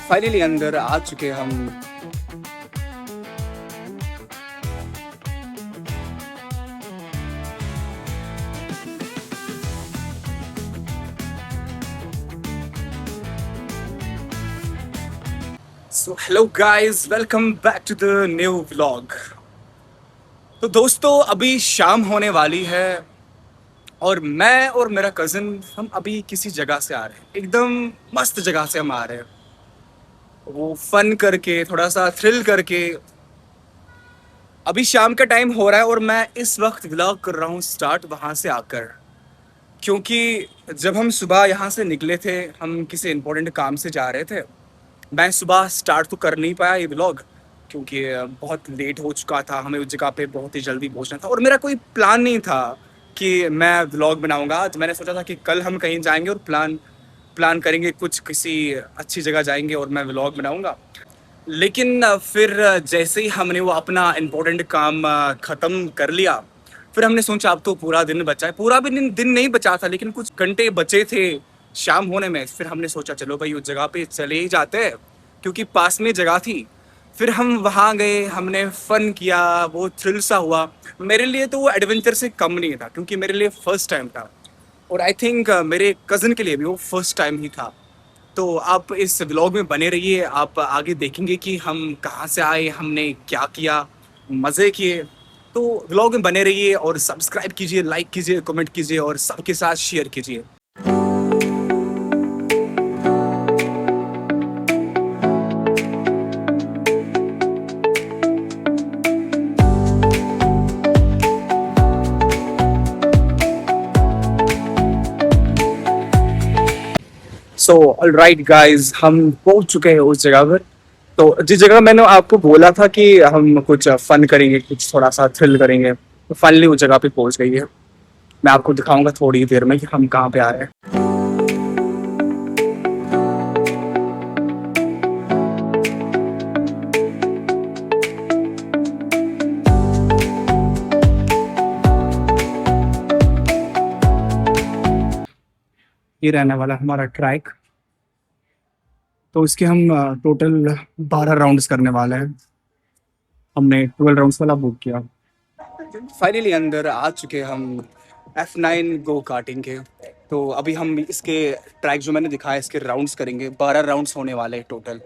Finally अंदर आ चुके हम। So hello guys, welcome back to the new vlog. तो दोस्तों, अभी शाम होने वाली है और मैं और मेरा कज़न हम अभी किसी जगह से आ रहे हैं। एकदम मस्त जगह से हम आ रहे हैं, वो फन करके, थोड़ा सा थ्रिल करके। अभी शाम का टाइम हो रहा है और मैं इस वक्त व्लॉग कर रहा हूँ स्टार्ट वहाँ से आकर, क्योंकि जब हम सुबह यहाँ से निकले थे, हम किसी इम्पोर्टेंट काम से जा रहे थे। मैं सुबह स्टार्ट तो कर नहीं पाया ये व्लॉग, क्योंकि बहुत लेट हो चुका था। हमें उस जगह पे बहुत ही जल्दी पहुंचना था और मेरा कोई प्लान नहीं था कि मैं व्लॉग बनाऊंगा आज। मैंने सोचा था कि कल हम कहीं जाएंगे और प्लान प्लान करेंगे, कुछ किसी अच्छी जगह जाएंगे और मैं व्लॉग बनाऊंगा। लेकिन फिर जैसे ही हमने वो अपना इम्पोर्टेंट काम ख़त्म कर लिया, फिर हमने सोचा अब तो पूरा दिन बचा है। पूरा भी दिन नहीं बचा था, लेकिन कुछ घंटे बचे थे शाम होने में। फिर हमने सोचा चलो भाई उस जगह पे चले ही जाते हैं, क्योंकि पास में जगह थी। फिर हम वहाँ गए, हमने फ़न किया, वो थ्रिल सा हुआ। मेरे लिए तो वो एडवेंचर से कम नहीं था, क्योंकि मेरे लिए फ़र्स्ट टाइम था और आई थिंक मेरे कज़न के लिए भी वो फर्स्ट टाइम ही था। तो आप इस व्लॉग में बने रहिए, आप आगे देखेंगे कि हम कहाँ से आए, हमने क्या किया, मज़े किए। तो व्लॉग में बने रहिए और सब्सक्राइब कीजिए, लाइक कीजिए, कमेंट कीजिए और सबके साथ शेयर कीजिए। सो ऑलराइट गाइस, हम पहुंच चुके हैं उस जगह पर। तो जिस जगह मैंने आपको बोला था कि हम कुछ फन करेंगे, कुछ थोड़ा सा थ्रिल करेंगे, तो फाइनली उस जगह पे पहुंच गई है। मैं आपको दिखाऊंगा थोड़ी देर में कि हम कहाँ पे आ रहे हैं। ये रहने वाला है हमारा ट्रैक। तो इसके हम टोटल 12 राउंड्स करने वाले हैं। हमने 12 राउंड्स वाला बुक किया। फाइनली अंदर आ चुके हम F9 गो कार्टिंग के। तो अभी हम इसके ट्रैक जो मैंने दिखाया, इसके राउंड्स करेंगे। 12 राउंड्स होने वाले हैं टोटल।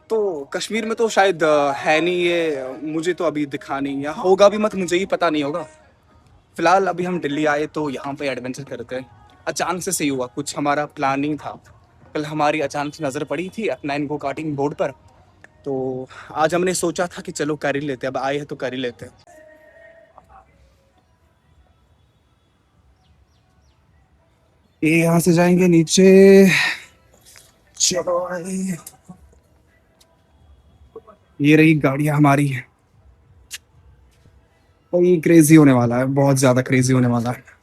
तो कश्मीर में तो शायद है नहीं ये, मुझे तो अभी दिखा नहीं, या होगा भी मत, मुझे ही पता नहीं होगा। फिलहाल अभी हम दिल्ली आए तो यहाँ पे एडवेंचर करते हैं। अचानक से सही हुआ, कुछ हमारा प्लानिंग था। कल हमारी अचानक से नज़र पड़ी थी F9 गो कार्टिंग बोर्ड पर, तो आज हमने सोचा था कि चलो कर ही लेते हैं, अब आए हैं तो कर ही लेते हैं। ये यहाँ से जाएंगे नीचे। चलो भाई, ये रही गाड़ियाँ हमारी। तो ये क्रेजी होने वाला है, बहुत ज्यादा क्रेजी होने वाला है।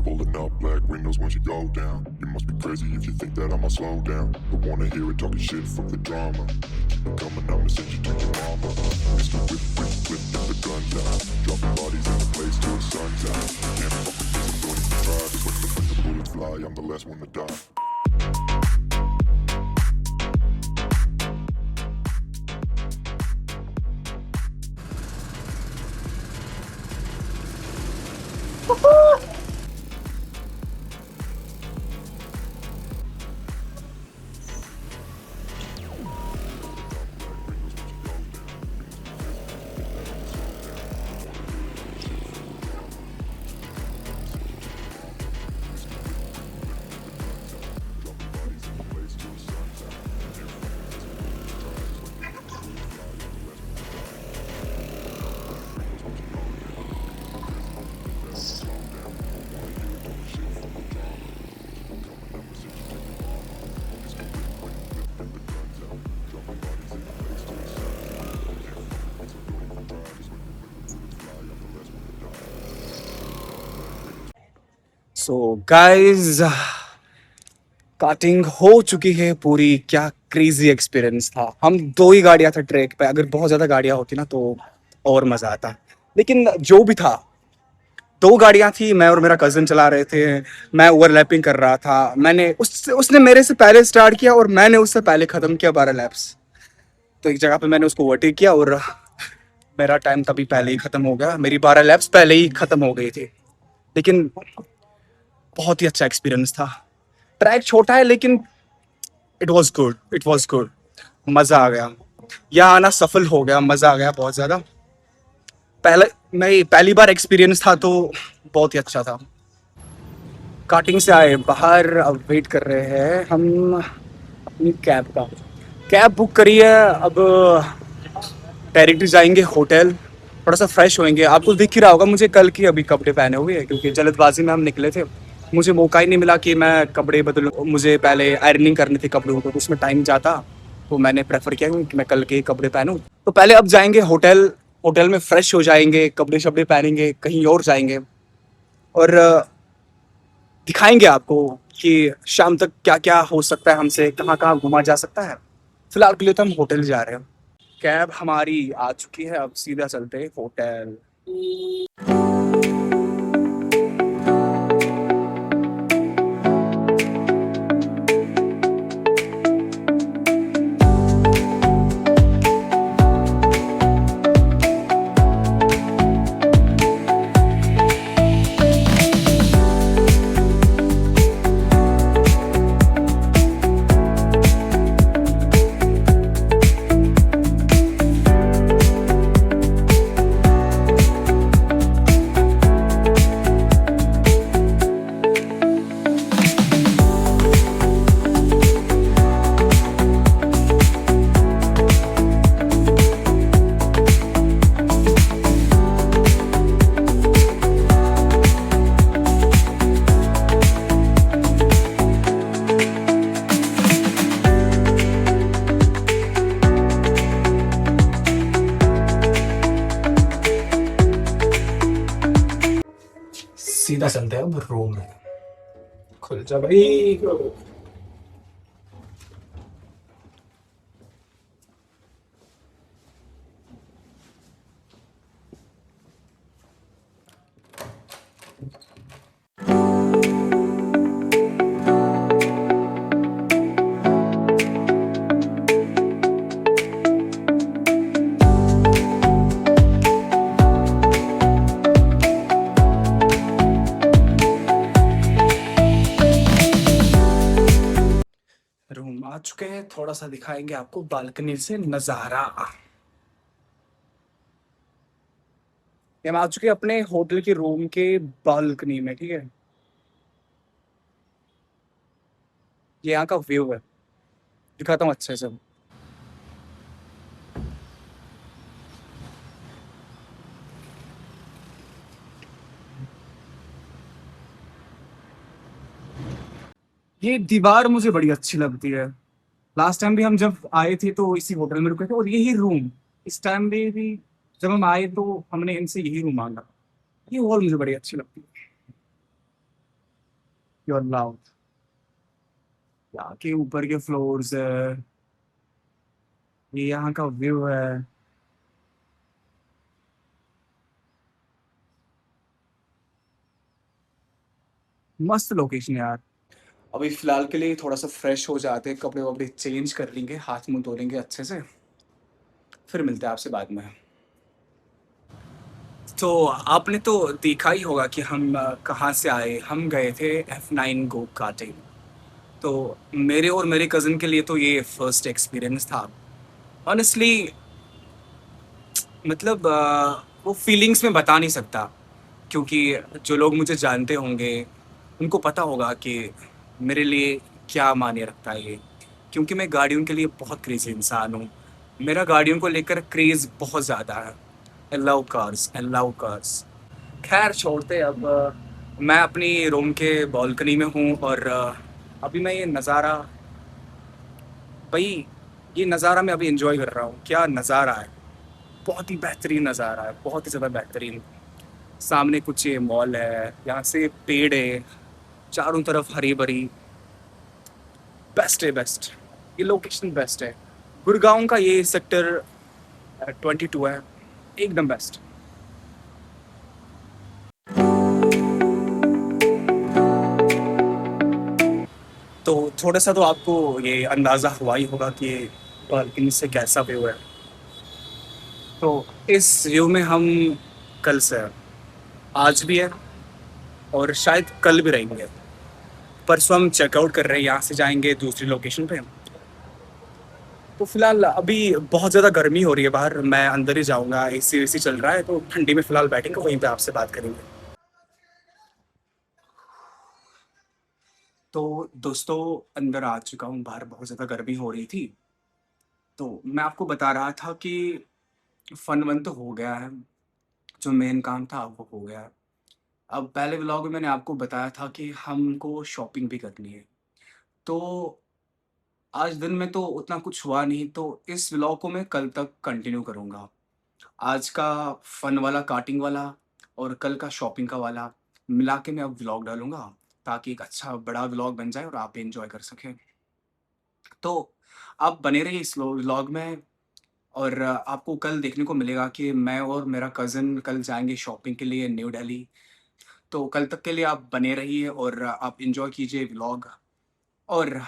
Pulling up black windows once you go down. You must be crazy if you think that I'ma slow down. Don't wanna hear it talking shit from the drama. Keep it coming, I'ma send you to your mama. Mr. Whip, get the guns out. Dropping bodies in the place till the sun's out. Can't fuck with this, I'm going to try. Just when the bullets fly, I'm the last one to die. So guys, karting हो चुकी है पूरी। क्या crazy experience था। हम दो ही गाड़ियां था ट्रैक पे, अगर बहुत ज़्यादा गाड़ियां होती ना तो और मज़ा आता। लेकिन जो भी था, दो गाड़ियां थी, मैं और मेरा कजन चला रहे थे। मैं ओवरलैपिंग कर रहा था। मैंने उसने मेरे से पहले स्टार्ट किया और मैंने उससे पहले खत्म किया 12 लैप्स। तो एक जगह पे मैंने उसको ओवरटेक किया और मेरा टाइम तभी पहले ही खत्म हो गया। मेरी 12 लैप्स पहले ही खत्म हो गई थी। लेकिन बहुत ही अच्छा एक्सपीरियंस था। ट्रैक छोटा है लेकिन it was good, it was good. मजा आ गया, यहाँ आना सफल हो गया, मजा आ गया बहुत ज्यादा। पहले मैं पहली बार एक्सपीरियंस था तो बहुत ही अच्छा था। कार्टिंग से आए बाहर, अब वेट कर रहे हैं हम अपनी कैब का। कैब बुक करी है, अब डायरेक्ट जाएंगे होटल, थोड़ा सा फ्रेश होएंगे। आपको दिख ही रहा होगा मुझे कल की अभी कपड़े पहने हुए हैं, क्योंकि जल्दबाजी में हम निकले थे। मुझे मौका ही नहीं मिला कि मैं कपड़े बदलूं। मुझे पहले आयरनिंग करनी थी कपड़ों को, तो उसमें टाइम जाता। तो मैंने प्रेफर किया कि मैं कल के कपड़े पहनूं। तो पहले अब जाएंगे होटल, होटल में फ्रेश हो जाएंगे, कपड़े शपड़े पहनेंगे, कहीं और जाएंगे और दिखाएंगे आपको कि शाम तक क्या क्या हो सकता है, हमसे कहाँ कहाँ घुमा जा सकता है। फिलहाल के लिए तो हम होटल जा रहे हैं। कैब हमारी आ चुकी है, अब सीधा चलते हैं होटल। सीधा चलते हैं अब रूम में। खुल जा भाई। रूम आ चुके हैं, थोड़ा सा दिखाएंगे आपको बालकनी से नजारा। ये हम आ चुके हैं अपने होटल के रूम के बालकनी में, ठीक है। ये यहाँ का व्यू है, दिखाता हूँ अच्छे से। ये दीवार मुझे बड़ी अच्छी लगती है। लास्ट टाइम भी हम जब आए थे तो इसी होटल में रुके थे और यही रूम, इस टाइम में भी जब हम आए तो हमने इनसे यही रूम मांगा। ये हॉल मुझे बड़ी अच्छी लगती है। योर लाउड, यहाँ के ऊपर के फ्लोर्स है, ये यहाँ का व्यू है। मस्त लोकेशन है यार। अभी फिलहाल के लिए थोड़ा सा फ्रेश हो जाते हैं, कपड़े वपड़े चेंज कर लेंगे, हाथ मुंह धो लेंगे अच्छे से, फिर मिलते हैं आपसे बाद में। तो आपने तो देखा ही होगा कि हम कहाँ से आए। हम गए थे F9 गो कार्टिंग। तो मेरे और मेरे कज़न के लिए तो ये फर्स्ट एक्सपीरियंस था। ऑनेस्टली मतलब वो फीलिंग्स में बता नहीं सकता, क्योंकि जो लोग मुझे जानते होंगे उनको पता होगा कि मेरे लिए क्या मायने रखता है ये। क्योंकि मैं गाड़ियों के लिए बहुत क्रेजी इंसान हूँ। मेरा गाड़ियों को लेकर क्रेज़ बहुत ज़्यादा है। I love cars, I love cars. खैर छोड़ते अब। मैं अपनी रूम के बालकनी में हूँ और अभी मैं ये नज़ारा, भाई ये नज़ारा मैं अभी एंजॉय कर रहा हूँ। क्या नज़ारा है, बहुत ही बेहतरीन नज़ारा है, बहुत ही ज़्यादा बेहतरीन। सामने कुछ ये मॉल है, यहाँ से पेड़ है, चारों तरफ हरी भरी। बेस्ट है, बेस्ट। ये लोकेशन बेस्ट है। गुड़गांव का ये सेक्टर 22 है, एकदम बेस्ट। तो थोड़ा सा तो आपको ये अंदाज़ा हुआ ही होगा कि बालकनी से कैसा व्यू है। तो इस व्यू में हम कल से हैं, आज भी है और शायद कल भी रहेंगे। परसों हम चेकआउट कर रहे हैं, यहाँ से जाएंगे दूसरी लोकेशन पे। तो फिलहाल अभी बहुत ज़्यादा गर्मी हो रही है बाहर, मैं अंदर ही जाऊँगा, एसी वेसी चल रहा है, तो ठंडी में फिलहाल बैठेंगे, वहीं पे आपसे बात करेंगे। तो दोस्तों अंदर आ चुका हूँ, बाहर बहुत ज़्यादा गर्मी हो रही थी। तो मैं आपको बता रहा था कि फन वन तो हो गया है, जो मेन काम था वो हो गया है। अब पहले व्लॉग में मैंने आपको बताया था कि हमको शॉपिंग भी करनी है। तो आज दिन में तो उतना कुछ हुआ नहीं, तो इस व्लॉग को मैं कल तक कंटिन्यू करूँगा। आज का फन वाला, कार्टिंग वाला और कल का शॉपिंग का वाला मिला के मैं अब व्लॉग डालूँगा, ताकि एक अच्छा बड़ा व्लॉग बन जाए और आप भी एन्जॉय कर सकें। तो आप बने रहिए इस व्लॉग में, और आपको कल देखने को मिलेगा कि मैं और मेरा कज़न कल जाएँगे शॉपिंग के लिए न्यू दिल्ली। तो कल तक के लिए आप बने रहिए और आप एन्जॉय कीजिए व्लॉग, और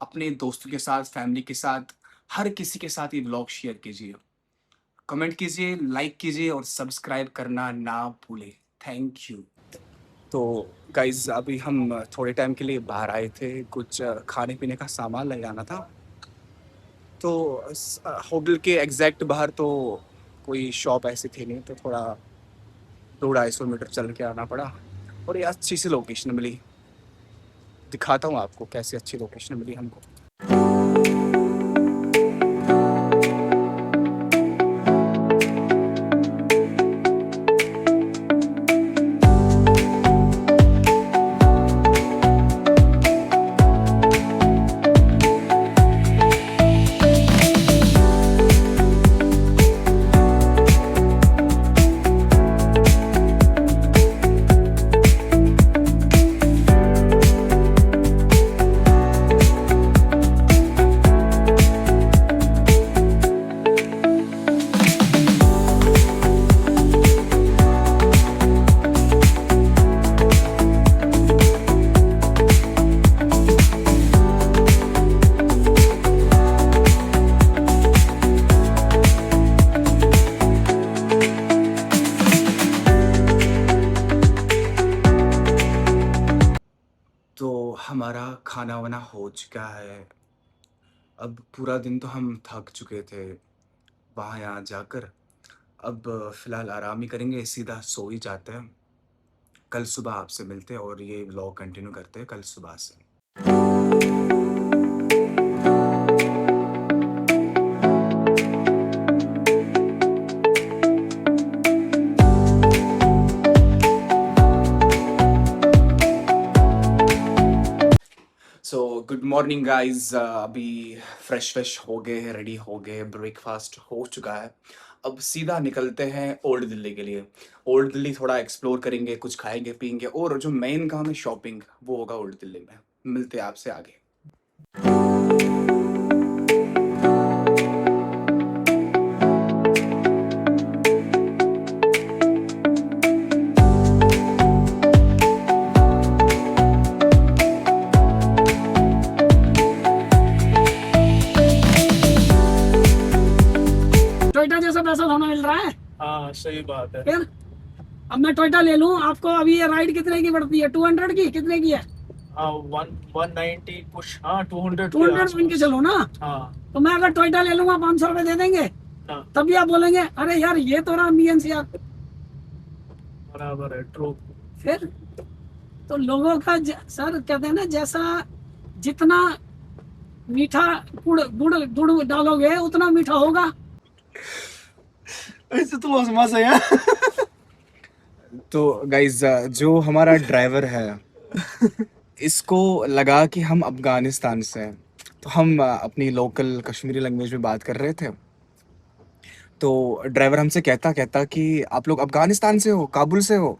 अपने दोस्तों के साथ, फैमिली के साथ, हर किसी के साथ ये व्लॉग शेयर कीजिए। कमेंट कीजिए, लाइक कीजिए और सब्सक्राइब करना ना भूलें। Thank you. तो गाइज़ अभी हम थोड़े टाइम के लिए बाहर आए थे, कुछ खाने-पीने का सामान ले आना था। तो होटल के एग्ज़ैक्ट बाहर तो कोई शॉप ऐसी थी नहीं, तो थोड़ा 200-250 मीटर चल के आना पड़ा और ये अच्छी सी लोकेशन मिली। दिखाता हूँ आपको कैसी अच्छी लोकेशन मिली हमको। तो हमारा खाना-वाना हो चुका है। अब पूरा दिन तो हम थक चुके थे वहाँ यहाँ जाकर। अब फ़िलहाल आराम ही करेंगे, सीधा सो ही जाते हैं। कल सुबह आपसे मिलते हैं और ये व्लॉग कंटिन्यू करते हैं कल सुबह से। सो गुड मॉर्निंग गाइज़, अभी फ्रेश हो गए हैं, रेडी हो गए, ब्रेकफ़ास्ट हो चुका है। अब सीधा निकलते हैं ओल्ड दिल्ली के लिए। ओल्ड दिल्ली थोड़ा एक्सप्लोर करेंगे, कुछ खाएँगे, पिएँगे और जो मेन काम है शॉपिंग, वो होगा ओल्ड दिल्ली में। मिलते हैं आपसे आगे। टोयोटा जैसा पैसा होना मिल रहा है। हाँ सही बात है। फिर अब मैं टोयोटा ले लूं, आपको अभी ये राइड कितने की पड़ती है? 200 की, कितने की है? हाँ 190 कुछ, हाँ 200 के 200 आसपास। बन के चलो ना। हाँ तो मैं अगर टोयोटा ले लूंगा 500 रुपए दे देंगे, हाँ तभी आप बोलेंगे अरे यार ये तो रहा BNCR। बराबर है, ट्रू। फिर तो लोगों का सर कहते हैं ना, जैसा जितना मीठा गुड़ गुड़ गुड़ डालोगे उतना मीठा होगा। ऐसे तो बहुत मजा है। तो गाइज़ जो हमारा ड्राइवर है, इसको लगा कि हम अफ़गानिस्तान से हैं। तो हम अपनी लोकल कश्मीरी लैंग्वेज में बात कर रहे थे। तो ड्राइवर हमसे कहता कि आप लोग अफ़गानिस्तान से हो, काबुल से हो?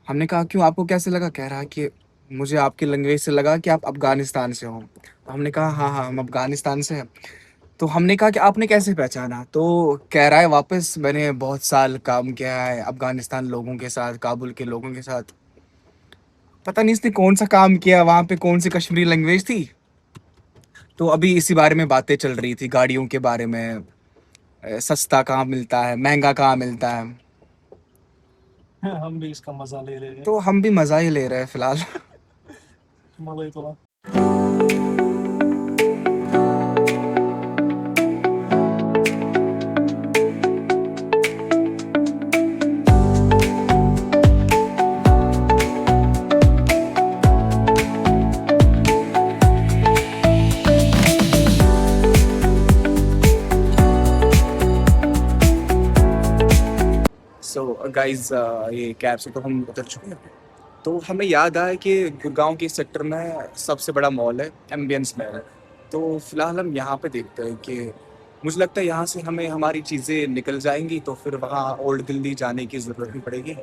हमने कहा क्यों, आपको कैसे लगा? कह रहा कि मुझे आपकी लैंग्वेज से लगा कि आप अफ़गानिस्तान से हो। तो हमने कहा हाँ, हम अफ़गानिस्तान से हैं। तो हमने कहा कि आपने कैसे पहचाना? तो कह रहा है वापस, मैंने बहुत साल काम किया है अफ़गानिस्तान लोगों के साथ, काबुल के लोगों के साथ। पता नहीं इसने कौन सा काम किया वहां पे, कौन सी कश्मीरी लैंग्वेज थी। तो अभी इसी बारे में बातें चल रही थी, गाड़ियों के बारे में, सस्ता कहाँ मिलता है, महंगा कहाँ मिलता है। हम भी इसका मजा ले रहे हैं। तो हम भी मजा ही ले रहे हैं फिलहाल। मलाई तो सो गाइज ये कैब से तो हम उतर चुके हैं। तो हमें याद आया कि गुड़गांव के सेक्टर में सबसे बड़ा मॉल है एम्बियंस मॉल। तो फिलहाल हम यहाँ पे देखते हैं कि मुझे लगता है यहाँ से हमें हमारी चीज़ें निकल जाएंगी, तो फिर वहाँ ओल्ड दिल्ली जाने की ज़रूरत नहीं पड़ेगी।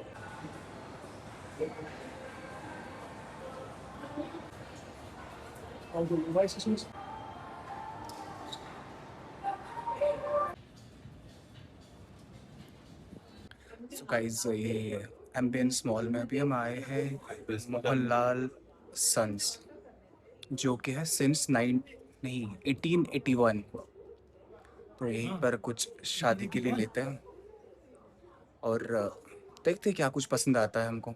all the devices. So guys ये एम्बियंस मॉल में अभी हम आए हैं, मोहनलाल सन्स, जो कि है सिंस 1881। तो यहीं पर कुछ शादी के लिए लेते हैं और देखते हैं क्या कुछ पसंद आता है हमको।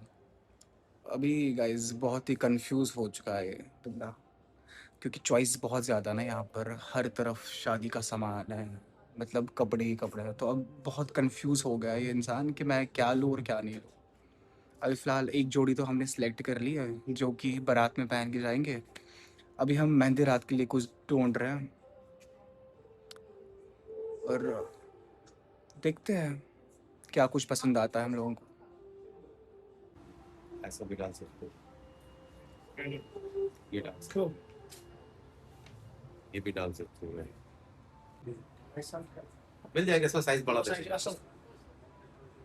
अभी गाइज बहुत ही कंफ्यूज हो चुका है ये बंदा, क्योंकि चॉइस बहुत ज़्यादा ना यहाँ पर, हर तरफ शादी का सामान है, मतलब कपड़े ही कपड़े हैं। तो अब बहुत कंफ्यूज हो गया है ये इंसान कि मैं क्या लूँ और क्या नहीं लूँ। अभी फ़िलहाल एक जोड़ी तो हमने सेलेक्ट कर ली है, जो कि बारात में पहन के जाएंगे। अभी हम मेहंदी रात के लिए कुछ ढूंढ रहे हैं और देखते हैं क्या कुछ पसंद आता है हम लोगों को। ऐसा भी डाल सकते हो, ये डाल सकते Cool. हो, ये भी डाल सकते हो। मिल जाएगा इसका साइज बड़ा,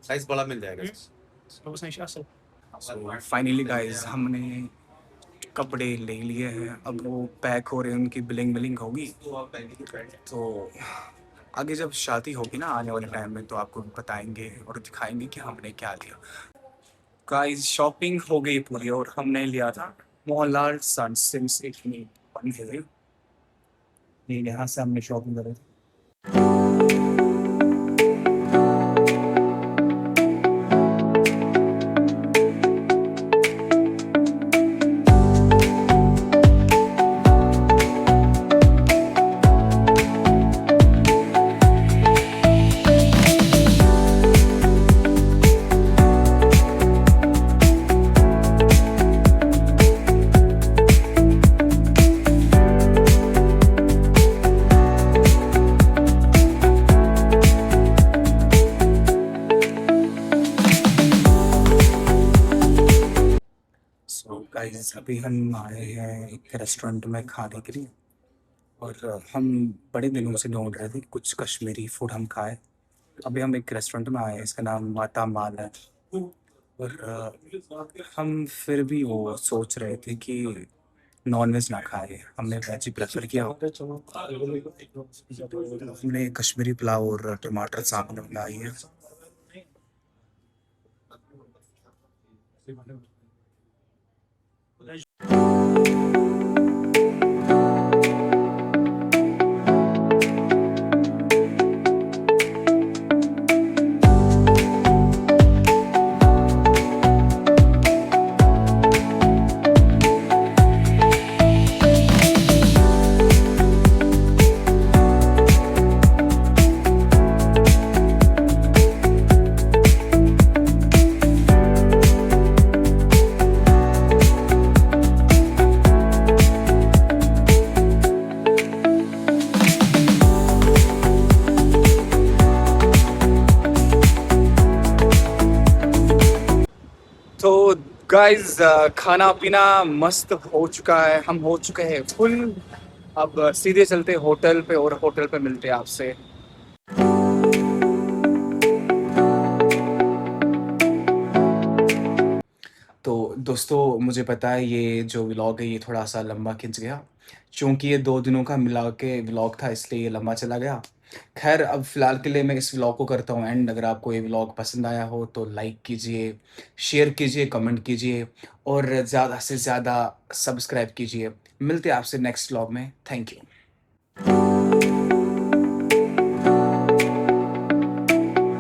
साइज बड़ा मिल जाएगा। सो फाइनली गाइस हमने कपड़े ले लिए हैं, अब वो पैक हो रहे हैं, उनकी बिलिंग बिलिंग होगी। तो आगे जब शादी होगी ना आने वाले टाइम में, तो आपको बताएंगे और दिखाएंगे कि हमने क्या लिया। गाइस शॉपिंग हो गई पूरी और हमने लिया था मोहनलाल सन्स सिंस 1881। ये यहाँ से हमने शॉपिंग करी थी। सो गाइस अभी हम आए हैं एक रेस्टोरेंट में खाने के लिए, और हम बड़े दिनों से ढूंढ रहे थे कुछ कश्मीरी फूड हम खाए। अभी हम एक रेस्टोरेंट में आए हैं, इसका नाम माता माल है। और हम फिर भी वो सोच रहे थे कि नॉन वेज ना खाए, हमने वेज ही प्रेफर किया। हमने कश्मीरी पुलाव और टमाटर साग बनाई है। तो गाइस खाना पीना मस्त हो चुका है, हम हो चुके हैं फुल। अब सीधे चलते होटल पे और होटल पे मिलते हैं आपसे। तो दोस्तों मुझे पता है ये जो व्लॉग है ये थोड़ा सा लंबा खिंच गया, क्योंकि ये 2 दिनों का मिला के व्लॉग था, इसलिए ये लंबा चला गया। खैर अब फ़िलहाल के लिए मैं इस व्लॉग को करता हूँ एंड। अगर आपको ये व्लॉग पसंद आया हो तो लाइक कीजिए, शेयर कीजिए, कमेंट कीजिए और ज़्यादा से ज़्यादा सब्सक्राइब कीजिए। मिलते हैं आपसे नेक्स्ट व्लॉग में। Thank you.